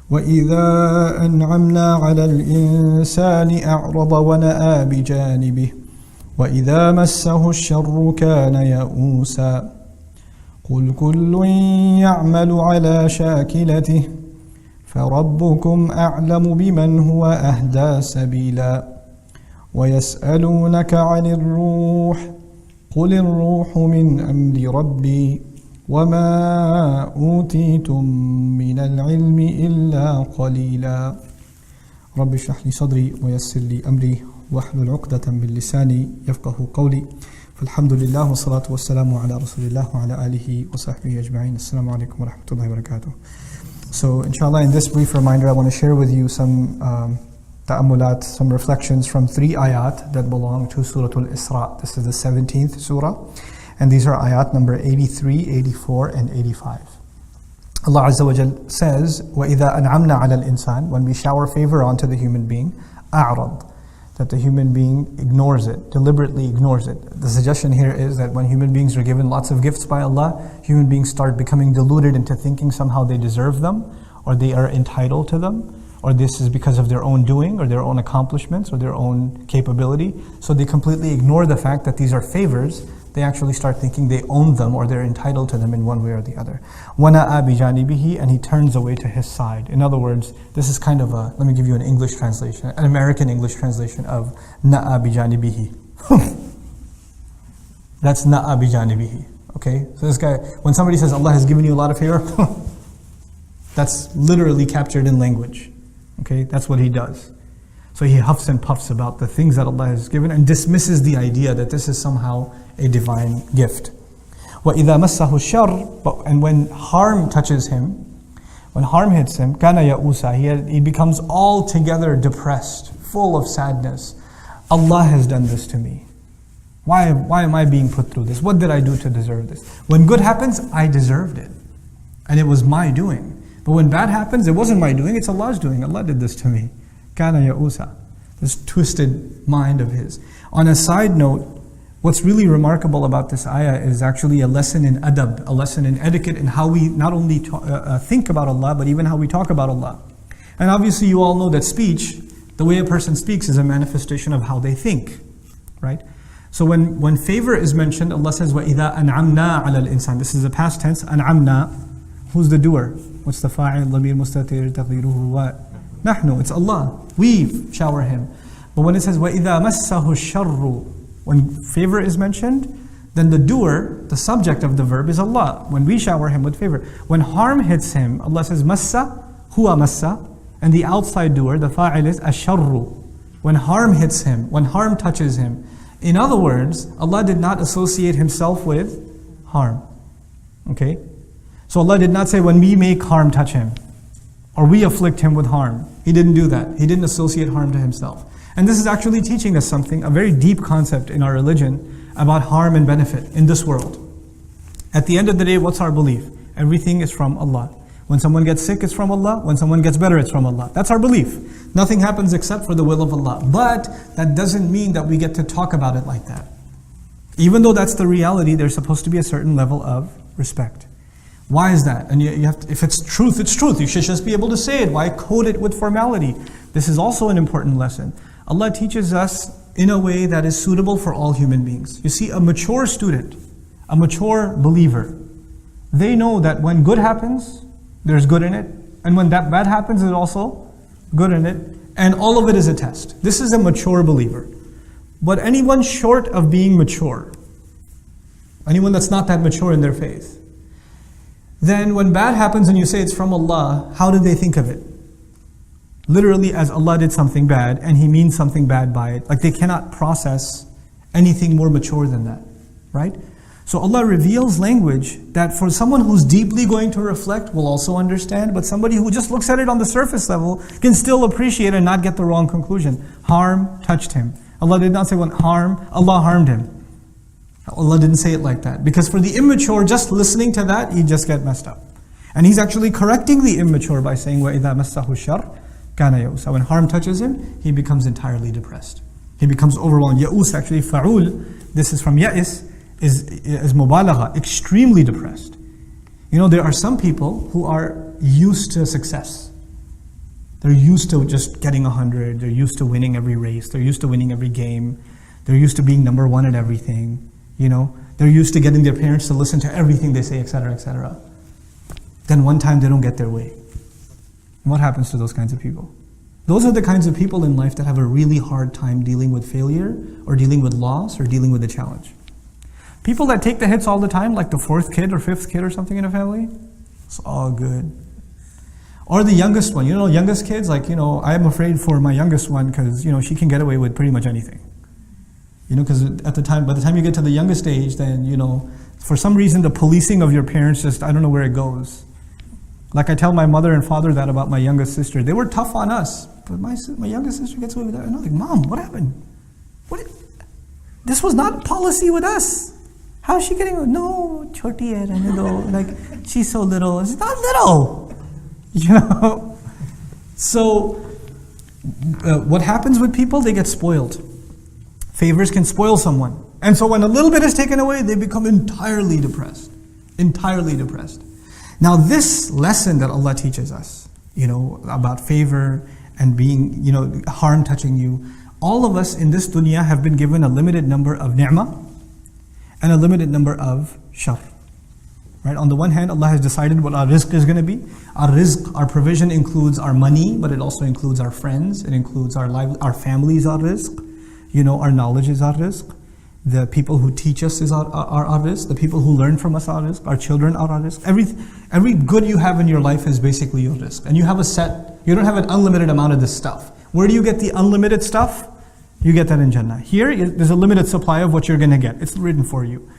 وإذا أنعمنا على الإنسان أعرض ونأى بجانبه وإذا مسه الشر كان يئوسا قل كل يعمل على شاكلته فربكم أعلم بمن هو أهدى سبيلا ويسألونك عن الروح قل الروح من أمر ربي وما أوتيتم من العلم إلا قليلا رب اشرح لي صدري ويسر لي أمري واحلل عقدة من لساني يفقه قولي فالحمد لله والصلاة والسلام على رسول الله وعلى آله وصحبه أجمعين السلام عليكم ورحمة الله وبركاته. So inshallah, in this brief reminder I want to share with you some ta'ammulat, some reflections from 3 ayat that belong to Surah Al-Isra. This is the 17th surah, and these are ayat number 83, 84 and 85. Allah Azza wa Jal says, وَإِذَا أَنْعَمْنَا عَلَى الْإِنسَانِ, when we shower favor onto the human being, أَعْرَض, that the human being ignores it, deliberately ignores it. The suggestion here is that when human beings are given lots of gifts by Allah, human beings start becoming deluded into thinking somehow they deserve them, or they are entitled to them, or this is because of their own doing, or their own accomplishments, or their own capability. So they completely ignore the fact that these are favors. They actually start thinking they own them, or they're entitled to them in one way or the other. وَنَأَى بِجَانِبِهِ, and he turns away to his side. In other words, this is kind of a, let me give you an English translation, an American English translation of نَأَى بِجَانِبِهِ. That's نَأَى بِجَانِبِهِ. Okay? So this guy, when somebody says Allah has given you a lot of favor, that's literally captured in language. Okay? That's what he does. So he huffs and puffs about the things that Allah has given and dismisses the idea that this is somehow a divine gift. وَإِذَا مَسَّهُ الشَّرُّ, and when harm touches him, when harm hits him, كَانَ يَئُوسًا, he becomes altogether depressed, full of sadness. Allah has done this to me. Why am I being put through this? What did I do to deserve this? When good happens, I deserved it. And it was my doing. But when bad happens, it wasn't my doing, it's Allah's doing. Allah did this to me. كَانَ يَئُوسًا, this twisted mind of his. On a side note, what's really remarkable about this ayah is actually a lesson in adab, a lesson in etiquette, in how we not only think about Allah, but even how we talk about Allah. And obviously you all know that speech, the way a person speaks is a manifestation of how they think, right? So when favor is mentioned, Allah says, وَإِذَا أَنْعَمْنَا عَلَى الْإِنسَانِ. This is the past tense, أَنْعَمْنَا. Who's the doer? What's the fa'il? ضمير مستتر تقديره what? نحن, it's Allah. We shower him. But when it says وَإِذَا مَسَّهُ الشَّرُّ, when favor is mentioned, then the doer, the subject of the verb is Allah. When we shower him with favor. When harm hits him, Allah says massa, huwa massa, and the outside doer, the fa'il is asharru. When harm hits him, when harm touches him. In other words, Allah did not associate himself with harm. Okay? So Allah did not say when we make harm touch him, or we afflict him with harm. He didn't do that. He didn't associate harm to himself. And this is actually teaching us something, a very deep concept in our religion about harm and benefit in this world. At the end of the day, what's our belief? Everything is from Allah. When someone gets sick, it's from Allah. When someone gets better, it's from Allah. That's our belief. Nothing happens except for the will of Allah. But that doesn't mean that we get to talk about it like that. Even though that's the reality, there's supposed to be a certain level of respect. Why is that? And you have to, if it's truth, it's truth. You should just be able to say it. Why code it with formality? This is also an important lesson. Allah teaches us in a way that is suitable for all human beings. You see, a mature student, a mature believer, they know that when good happens, there's good in it. And when that bad happens, there's also good in it. And all of it is a test. This is a mature believer. But anyone short of being mature, anyone that's not that mature in their faith, then when bad happens and you say it's from Allah, how do they think of it? Literally as Allah did something bad and He means something bad by it. Like they cannot process anything more mature than that, right? So Allah reveals language that for someone who's deeply going to reflect will also understand, but somebody who just looks at it on the surface level can still appreciate and not get the wrong conclusion. Harm touched him. Allah did not say when Allah harmed him. Allah didn't say it like that. Because for the immature, just listening to that, you just get messed up. And He's actually correcting the immature by saying, وَإِذَا مَسَّهُ الشَّرُّ كَانَ يَئُوسًا. When harm touches him, he becomes entirely depressed. He becomes overwhelmed. Ya'us, actually, fa'ul, this is from ya'is, is mubalagha, extremely depressed. You know, there are some people who are used to success. They're used to just getting 100. They're used to winning every race. They're used to winning every game. They're used to being number one at everything. They're used to getting their parents to listen to everything they say, etc., etc. Then one time they don't get their way. What happens to those kinds of people? Those are the kinds of people in life that have a really hard time dealing with failure, or dealing with loss, or dealing with a challenge. People that take the hits all the time, like the fourth kid or fifth kid or something in a family, it's all good. Or the youngest one, youngest kids, I am afraid for my youngest one because, she can get away with pretty much anything. Because by the time you get to the youngest age, then, for some reason the policing of your parents I don't know where it goes. Like I tell my mother and father that about my youngest sister. They were tough on us, but my youngest sister gets away with that. And I'm like, Mom, what happened? This was not policy with us. How is she getting away? No, choti hai, rehne do. Like, she's so little. It's not little. So, what happens with people? They get spoiled. Favors can spoil someone. And so when a little bit is taken away, they become entirely depressed. Entirely depressed. Now this lesson that Allah teaches us, about favor and being, harm touching you, all of us in this dunya have been given a limited number of ni'mah and a limited number of shar. Right? On the one hand, Allah has decided what our rizq is going to be. Our rizq, our provision includes our money, but it also includes our friends. It includes our families, our rizq. Our knowledge is our rizq. The people who teach us is our rizq. The people who learn from us are our rizq. Our children are our rizq. Every good you have in your life is basically your rizq. And you don't have an unlimited amount of this stuff. Where do you get the unlimited stuff? You get that in Jannah. Here, there's a limited supply of what you're going to get. It's written for you.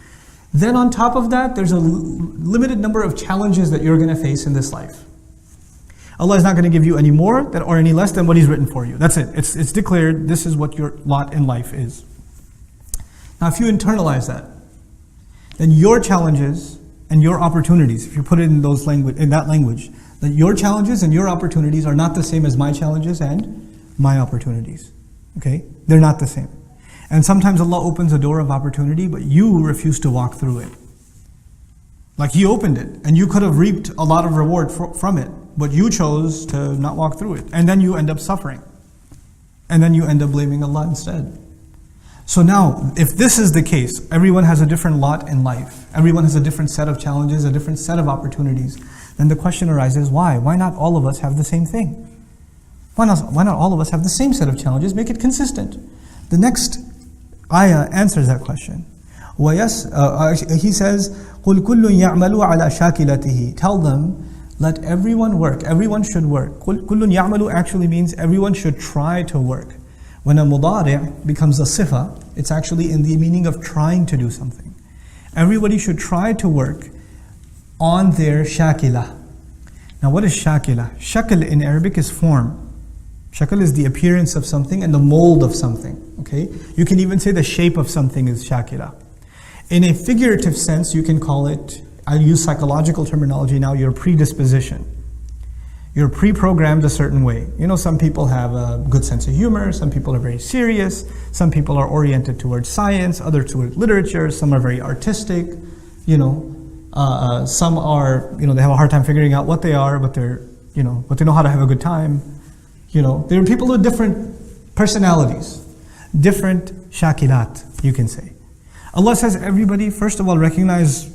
Then on top of that, there's a limited number of challenges that you're going to face in this life. Allah is not going to give you any more or any less than what He's written for you. That's it. It's declared. This is what your lot in life is. Now, if you internalize that, then your challenges and your opportunities, if you put it in that language, that your challenges and your opportunities are not the same as my challenges and my opportunities. Okay? They're not the same. And sometimes Allah opens a door of opportunity, but you refuse to walk through it. Like He opened it, and you could have reaped a lot of reward from it, but you chose to not walk through it. And then you end up suffering. And then you end up blaming Allah instead. So now, if this is the case, everyone has a different lot in life. Everyone has a different set of challenges, a different set of opportunities. Then the question arises, why? Why not all of us have the same thing? Why not all of us have the same set of challenges? Make it consistent. The next ayah answers that question. He says, قُلْ كُلٌّ يَعْمَلُ عَلَى شَاكِلَتِهِ. Tell them, let everyone work. Everyone should work. كُلٌّ يَعْمَلُ actually means everyone should try to work. When a mudari' becomes a sifa, it's actually in the meaning of trying to do something. Everybody should try to work on their shakila. Now what is shakila? Shakl in Arabic is form. Shakl is the appearance of something and the mold of something. Okay? You can even say the shape of something is shakila. In a figurative sense, you can call it, I'll use psychological terminology now, your predisposition. You're pre-programmed a certain way. Some people have a good sense of humor, some people are very serious, some people are oriented towards science, others towards literature, some are very artistic, some are, they have a hard time figuring out what they are, but they know how to have a good time. There are people with different personalities, different shakilat, you can say. Allah says everybody, first of all, recognize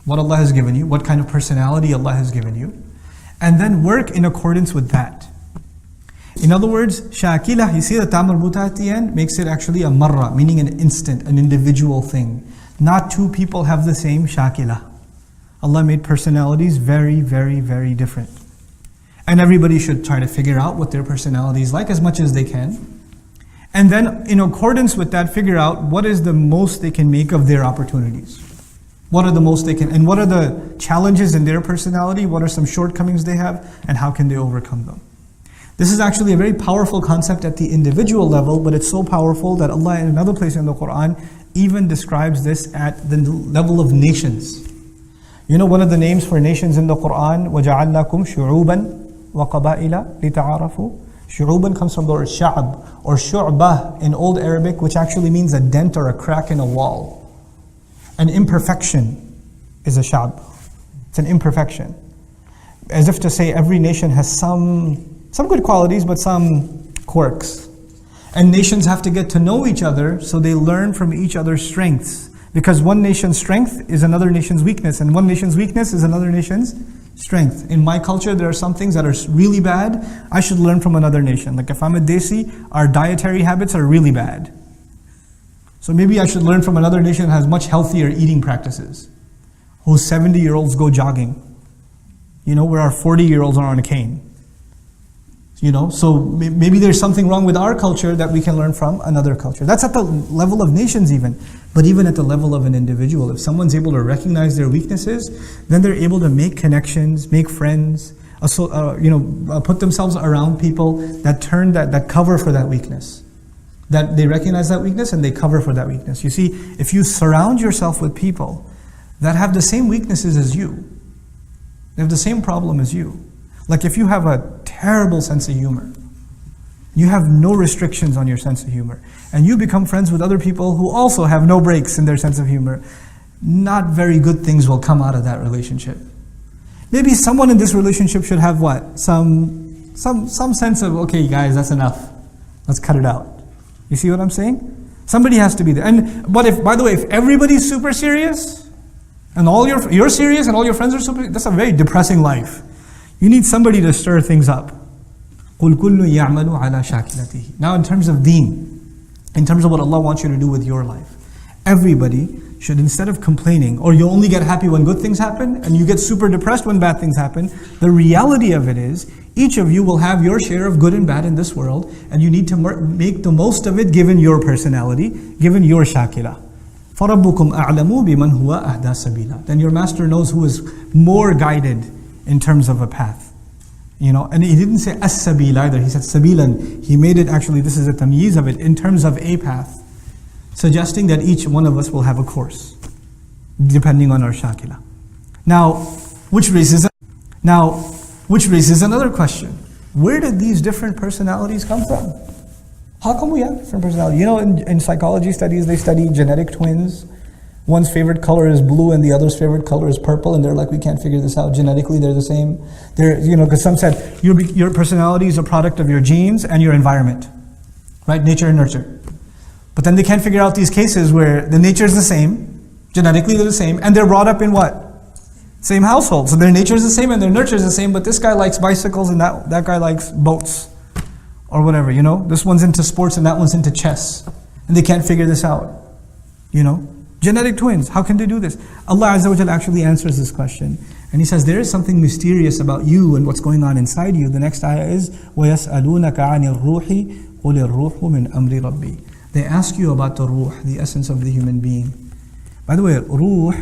what Allah has given you, what kind of personality Allah has given you, and then work in accordance with that. In other words, shakila, you see the ta marbuta at the end, makes it actually a marra, meaning an instant, an individual thing. Not two people have the same shakila. Allah made personalities very, very, very different. And everybody should try to figure out what their personality is like as much as they can. And then in accordance with that, figure out what is the most they can make of their opportunities. What are the most they can, and what are the challenges in their personality? What are some shortcomings they have, and how can they overcome them? This is actually a very powerful concept at the individual level, but it's so powerful that Allah in another place in the Quran even describes this at the level of nations. One of the names for nations in the Quran, وَجَعَلْنَاكُمْ شُعُوبًا وَقَبَائِلَ لِتَعَارَفُوا. Shu'uban comes from the word sha'ab or shu'bah in Old Arabic, which actually means a dent or a crack in a wall. An imperfection is a sha'b. It's an imperfection. As if to say every nation has some Some good qualities, but some quirks. And nations have to get to know each other so they learn from each other's strengths. Because one nation's strength is another nation's weakness, and one nation's weakness is another nation's strength. In my culture, there are some things that are really bad. I should learn from another nation. Like if I'm a Desi, our dietary habits are really bad. So maybe I should learn from another nation that has much healthier eating practices, whose 70-year-olds go jogging, where our 40-year-olds are on a cane. So maybe there's something wrong with our culture that we can learn from another culture. That's at the level of nations even. But even at the level of an individual, if someone's able to recognize their weaknesses, then they're able to make connections, make friends, put themselves around people that cover for that weakness. That they recognize that weakness and they cover for that weakness. You see, if you surround yourself with people that have the same weaknesses as you, they have the same problem as you. Like if you have a terrible sense of humor, you have no restrictions on your sense of humor, and you become friends with other people who also have no breaks in their sense of humor, not very good things will come out of that relationship. Maybe someone in this relationship should have what? Some sense of, okay guys, that's enough. Let's cut it out. You see what I'm saying? Somebody has to be there. But if everybody's super serious, and you're serious and all your friends are super, that's a very depressing life. You need somebody to stir things up. قُلْ كُلٌّ يَعْمَلُ عَلَى شَاكِلَتِهِ. Now in terms of deen, in terms of what Allah wants you to do with your life, everybody should, instead of complaining, or you only get happy when good things happen, and you get super depressed when bad things happen, the reality of it is, each of you will have your share of good and bad in this world, and you need to make the most of it given your personality, given your shakila. فَرَبُّكُمْ أَعْلَمُ بِمَنْ هُوَ أَهْدَى سَبِيلًا. Then your master knows who is more guided in terms of a path. And he didn't say as-sabil either, he said sabilan. He made it actually, this is a tamyiz of it, in terms of a path, suggesting that each one of us will have a course, depending on our shakila. Now, which raises another question. Where did these different personalities come from? How come we have different personalities? In psychology studies, they study genetic twins. One's favorite color is blue and the other's favorite color is purple, and they're like, we can't figure this out. Genetically, they're the same. Because some said your personality is a product of your genes and your environment, right? Nature and nurture. But then they can't figure out these cases where the nature is the same, genetically they're the same, and they're brought up in what? Same household. So their nature is the same and their nurture is the same, but this guy likes bicycles and that guy likes boats, or whatever. This one's into sports and that one's into chess, and they can't figure this out. Genetic twins, how can they do this? Allah Azza wa Jalla actually answers this question. And He says, there is something mysterious about you and what's going on inside you. The next ayah is, وَيَسْأَلُونَكَ عَنِ الرُّوحِ قُلِ الرُّوحُ مِنْ أَمْرِ رَبِّي. They ask you about the ruh, the essence of the human being. By the way, ruh,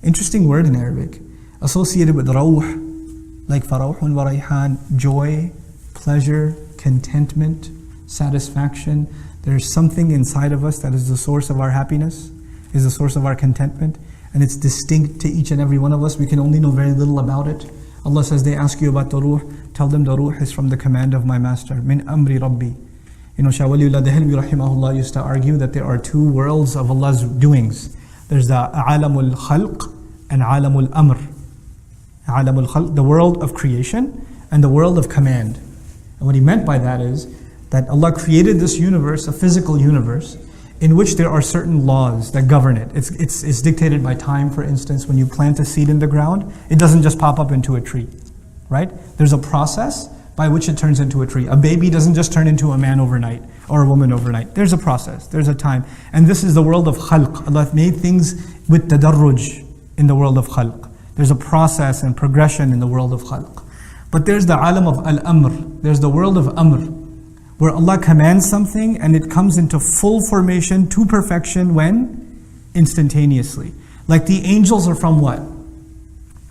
interesting word in Arabic, associated with rawh, like farawhun wa rayhan, joy, pleasure, contentment, satisfaction. There's something inside of us that is the source of our happiness, is the source of our contentment, and it's distinct to each and every one of us. We can only know very little about it. Allah says, they ask you about the ruh, tell them the ruh is from the command of my master, min amri rabbi. Shah Waliullah Dehelvi rahimahullah used to argue that there are two worlds of Allah's doings. There's the alamul khalq and alamul amr. Alamul khalq, the world of creation, and the world of command. And what he meant by that is that Allah created this universe, a physical universe, in which there are certain laws that govern it. It's dictated by time. For instance, when you plant a seed in the ground, it doesn't just pop up into a tree, right? There's a process by which it turns into a tree. A baby doesn't just turn into a man overnight or a woman overnight. There's a process, there's a time. And this is the world of khalq. Allah made things with tadarruj in the world of khalq. There's a process and progression in the world of khalq. But there's the alam of al-amr. There's the world of amr, where Allah commands something and it comes into full formation to perfection when? Instantaneously. Like the angels are from what?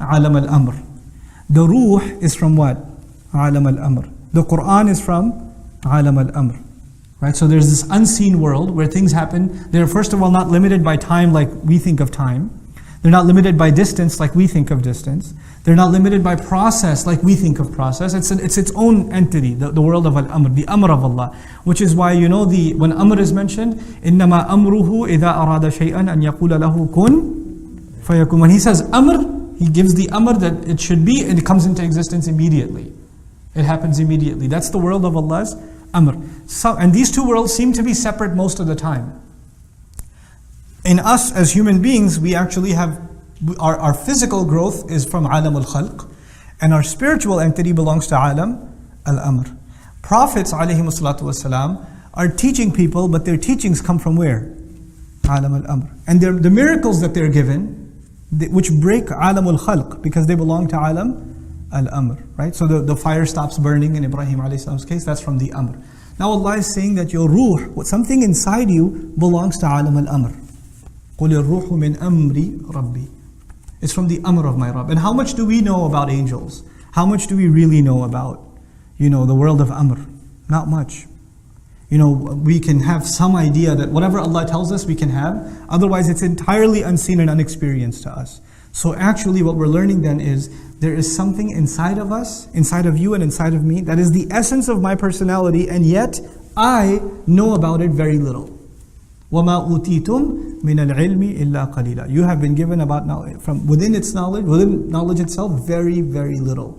Alam al-amr. The ruh is from what? Alam al-amr. The Quran is from Alam al-amr. Right? So there's this unseen world where things happen. They're first of all not limited by time like we think of time. They're not limited by distance like we think of distance. They're not limited by process like we think of process. It's its own entity, the world of al-amr, the amr of Allah. Which is why when amr is mentioned, إِنَّمَا أَمْرُهُ إِذَا أَرَادَ شَيْئًا أَنْ يَقُولَ لَهُ كُنْ فَيَكُنْ. When He says amr, He gives the amr that it should be, and it comes into existence immediately. It happens immediately. That's the world of Allah's amr. And these two worlds seem to be separate most of the time. In us as human beings, we actually have, our physical growth is from alam al-khalq, and our spiritual entity belongs to alam al-amr. Prophets ﷺ are teaching people, but their teachings come from where? Alam al-amr. And the miracles that they're given, which break alam al-khalq, because they belong to alam al-amr, right? So the fire stops burning in Ibrahim a.s. case, that's from the amr. Now Allah is saying that your ruh, something inside you, belongs to alam al-amr. قُلِ الرُّوحُ مِنْ أَمْرِ رَبِّي. It's from the amr of my Rabb. And how much do we know about angels? How much do we really know about, the world of amr? Not much. We can have some idea that whatever Allah tells us we can have, otherwise it's entirely unseen and unexperienced to us. So actually what we're learning then is, there is something inside of us, inside of you and inside of me, that is the essence of my personality, and yet I know about it very little. وَمَا أُوتِيتُم مِّنَ الْعِلْمِ إِلَّا قَلِيلًا. You have been given about knowledge, from within its knowledge, within knowledge itself, very, very little.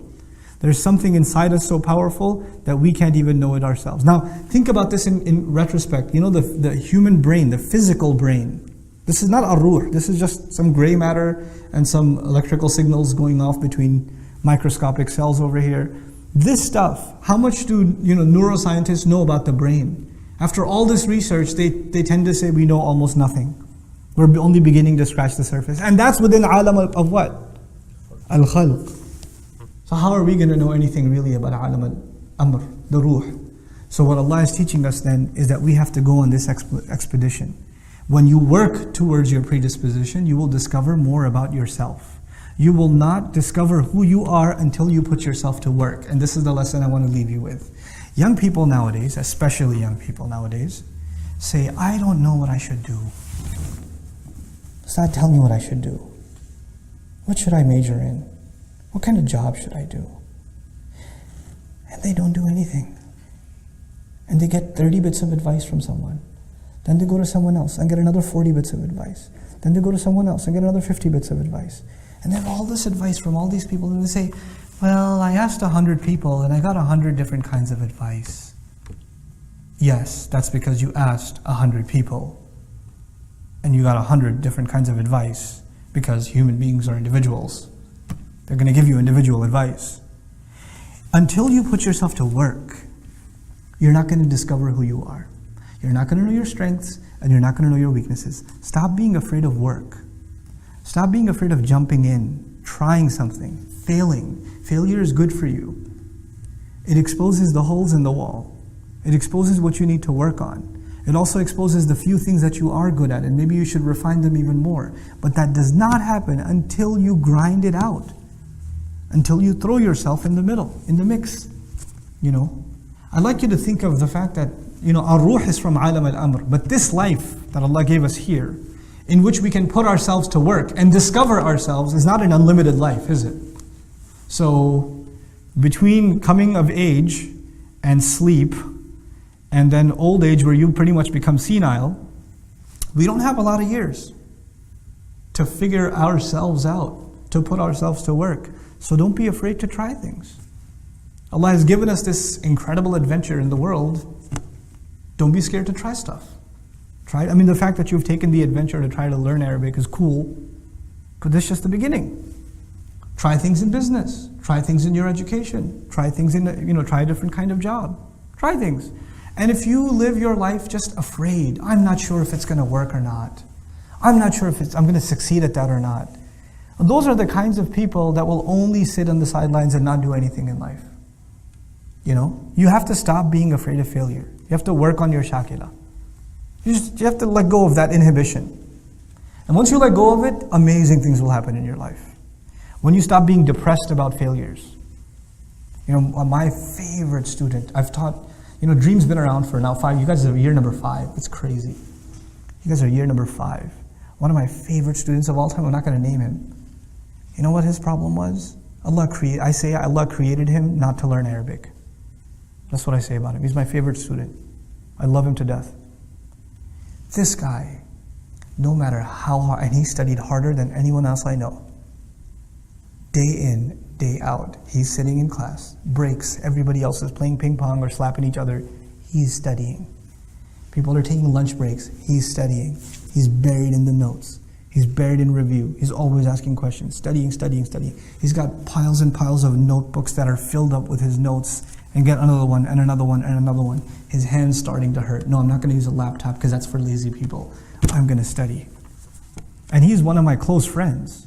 There's something inside us so powerful that we can't even know it ourselves. Now, think about this in retrospect. The human brain, the physical brain. This is not ar-ruh. This is just some gray matter and some electrical signals going off between microscopic cells over here. This stuff, how much do neuroscientists know about the brain? After all this research, they tend to say we know almost nothing. We're only beginning to scratch the surface. And that's within alam of what? Al-khalq. So how are we going to know anything really about alam al-amr, the ruh? So what Allah is teaching us then is that we have to go on this expedition. When you work towards your predisposition, you will discover more about yourself. You will not discover who you are until you put yourself to work. And this is the lesson I want to leave you with. Young people nowadays, especially young people nowadays, say, I don't know what I should do. Ustad, tell me what I should do. What should I major in? What kind of job should I do? And they don't do anything. And they get 30 bits of advice from someone. Then they go to someone else and get another 40 bits of advice. Then they go to someone else and get another 50 bits of advice. And they have all this advice from all these people, and they say, well, I asked 100 people and I got 100 different kinds of advice. Yes, that's because you asked 100 people and you got 100 different kinds of advice, because human beings are individuals. They're going to give you individual advice. Until you put yourself to work, you're not going to discover who you are. You're not going to know your strengths, and you're not going to know your weaknesses. Stop being afraid of work. Stop being afraid of jumping in, trying something, failing. Failure is good for you. It exposes the holes in the wall. It exposes what you need to work on. It also exposes the few things that you are good at, and maybe you should refine them even more. But that does not happen until you grind it out. Until you throw yourself in the middle, in the mix. I'd like you to think of the fact that, our ruh is from alam al-amr, but this life that Allah gave us here, in which we can put ourselves to work and discover ourselves, is not an unlimited life, is it? So, between coming of age and sleep, and then old age where you pretty much become senile, we don't have a lot of years to figure ourselves out, to put ourselves to work. So don't be afraid to try things. Allah has given us this incredible adventure in the world. Don't be scared to try stuff. The fact that you've taken the adventure to try to learn Arabic is cool, but that's just the beginning. Try things in business. Try things in your education. Try things try a different kind of job. Try things. And if you live your life just afraid, I'm not sure if it's going to work or not. I'm not sure if I'm going to succeed at that or not. Those are the kinds of people that will only sit on the sidelines and not do anything in life. You have to stop being afraid of failure. You have to work on your shakila. You have to let go of that inhibition. And once you let go of it, amazing things will happen in your life. When you stop being depressed about failures. My favorite student, I've taught, Dream's been around for now 5, you guys are year number 5, it's crazy. You guys are year number 5. One of my favorite students of all time, I'm not going to name him. You know what his problem was? Allah created him not to learn Arabic. That's what I say about him. He's my favorite student. I love him to death. This guy, no matter how hard, and he studied harder than anyone else I know. Day in, day out. He's sitting in class, breaks, everybody else is playing ping pong or slapping each other. He's studying. People are taking lunch breaks. He's studying. He's buried in the notes. He's buried in review. He's always asking questions, studying. He's got piles and piles of notebooks that are filled up with his notes, and get another one and another one and another one. His hand's starting to hurt. No, I'm not going to use a laptop because that's for lazy people. I'm going to study. And he's one of my close friends.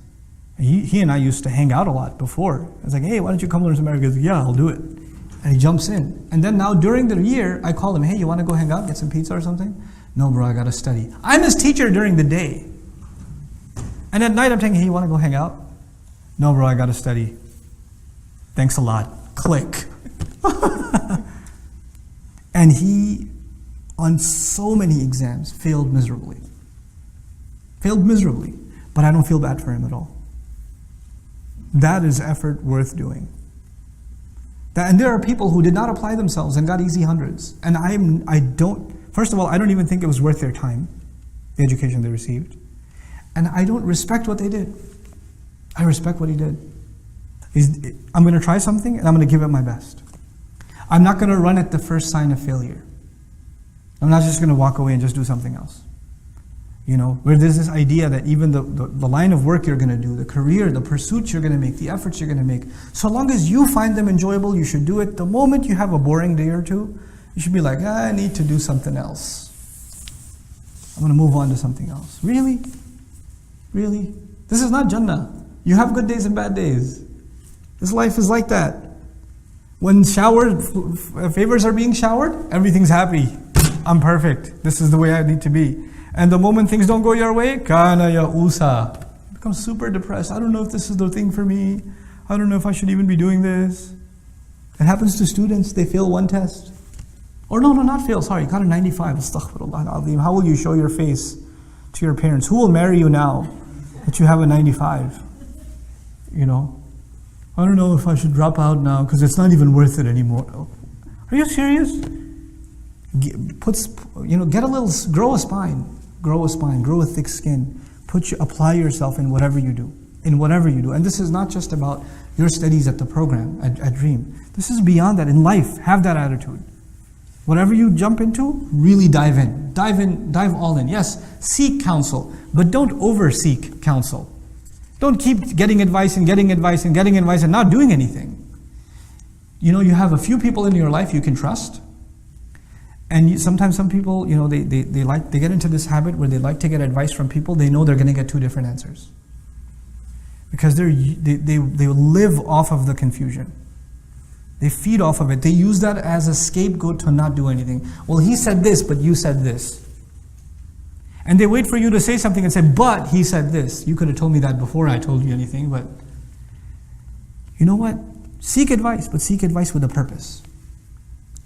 He and I used to hang out a lot before. I was like, hey, why don't you come learn some Arabic? He goes, yeah, I'll do it. And he jumps in. And then now during the year, I call him, hey, you want to go hang out, get some pizza or something? No, bro, I got to study. I'm his teacher during the day. And at night I'm saying, hey, you want to go hang out? No, bro, I got to study. Thanks a lot. Click. And he, on so many exams, failed miserably. But I don't feel bad for him at all. That is effort worth doing. And there are people who did not apply themselves and got easy hundreds. And first of all, I don't even think it was worth their time, the education they received. And I don't respect what they did. I respect what he did. I'm going to try something and I'm going to give it my best. I'm not going to run at the first sign of failure. I'm not just going to walk away and just do something else. You know, where there's this idea that even the line of work you're going to do, the career, the pursuits you're going to make, the efforts you're going to make, so long as you find them enjoyable, you should do it. The moment you have a boring day or two, you should be like, I need to do something else. I'm going to move on to something else. Really? Really? This is not Jannah. You have good days and bad days. This life is like that. When favors are being showered, everything's happy. I'm perfect. This is the way I need to be. And the moment things don't go your way, kana ya'usa. Become super depressed. I don't know if this is the thing for me. I don't know if I should even be doing this. It happens to students. They fail one test. Or no, not fail. Sorry, got a 95. Astaghfirullah al-azim. How will you show your face to your parents? Who will marry you now that you have a 95? You know? I don't know if I should drop out now because it's not even worth it anymore. Are you serious? Grow a spine. Grow a thick skin. Apply yourself in whatever you do. And this is not just about your studies at the program, at Dream. This is beyond that. In life, have that attitude. Whatever you jump into, really dive in. Dive all in. Yes, seek counsel, but don't over-seek counsel. Don't keep getting advice and not doing anything. You know, you have a few people in your life you can trust. And sometimes some people, you know, they get into this habit where they like to get advice from people. They know they're going to get two different answers. Because they live off of the confusion. They feed off of it. They use that as a scapegoat to not do anything. Well, he said this, but you said this. And they wait for you to say something and say, but he said this. You could have told me that before I told you anything, but you know what? Seek advice, but seek advice with a purpose.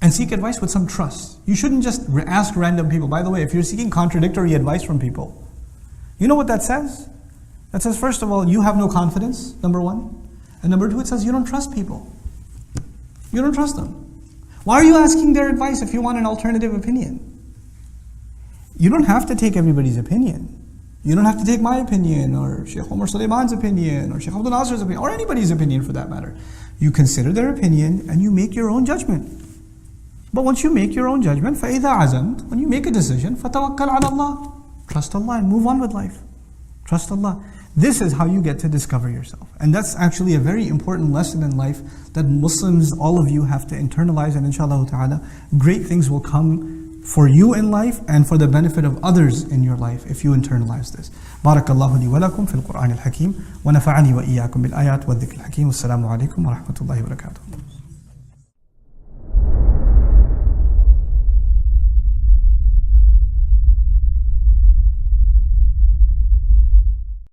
And seek advice with some trust. You shouldn't just ask random people. By the way, if you're seeking contradictory advice from people, you know what that says? That says, first of all, you have no confidence, number one. And number two, it says you don't trust people. You don't trust them. Why are you asking their advice if you want an alternative opinion? You don't have to take everybody's opinion. You don't have to take my opinion, or Sheikh Omar Sulaiman's opinion, or Sheikh Abdul Nasir's opinion, or anybody's opinion for that matter. You consider their opinion and you make your own judgment. But once you make your own judgment, فَإِذَا عَزَمْتَ, when you make a decision, فَتَوَكَّلْ عَلَى اللَّهِ, trust Allah and move on with life. Trust Allah. This is how you get to discover yourself. And that's actually a very important lesson in life that Muslims, all of you, have to internalize, and inshallah ta'ala, great things will come for you in life and for the benefit of others in your life if you internalize this. Barakallahu li wa lakum fil Qur'an al-Hakim wa nafa'ani wa iyyakum bil ayat wa dhikr al-Hakim. Wassalamu alaikum wa rahmatullahi wa barakatuh.